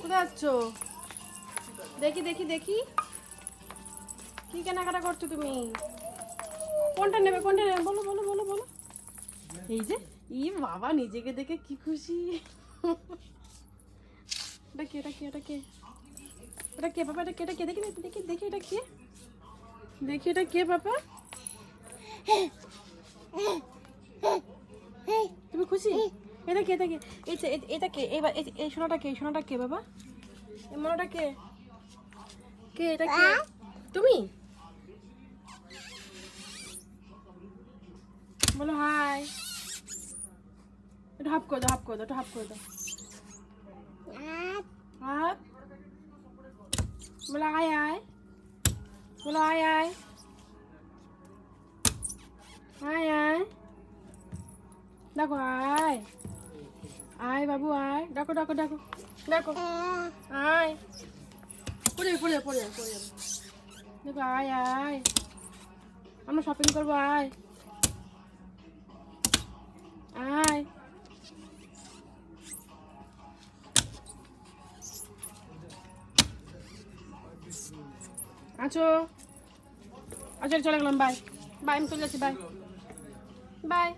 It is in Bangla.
কোথায় যাচ্ছ? দেখি দেখি দেখি, কি কেনাকাটা করছো তুমি? কোনটা নেবে, কোনটা নেবে বলো বলো বলো বলো। এই যে, ই বাবা নিজেকে দেখে কি খুশি। এটা কে, এটা কে, এটা কে, এটা কে বাবা, এটা কে, এটা কে, দেখি দেখি দেখি, এটা কে, দেখি এটা কে বাবা। তুমি খুশি? এটা কে, এটা কে, এটা কে, এবার এই সোনাটা কে, এই সোনাটা কে বাবা, এই মনোটা কে, কে এটা কে? তুমি বলো হাই, একটু হাফ করে দাও, হাফ করে দাও, একটু হাফ করে দাও, হাফ বলো আয় আয়, বলো আয় আয়, আয় আয়, দেখো আয় আয় বাবু আয়, ডাকো ডাকো ডাকো ডাকো, আয়, পড়ে যাবে পড়ে যাবে পড়ে যাবে পড়ে যাবে, দেখো আয় আয়, আমরা শপিং করবো, আয় আয়। আছো আচ্ছা, চলে গেলাম, বাই বাই, আমি চলে যাচ্ছি, বাই বাই।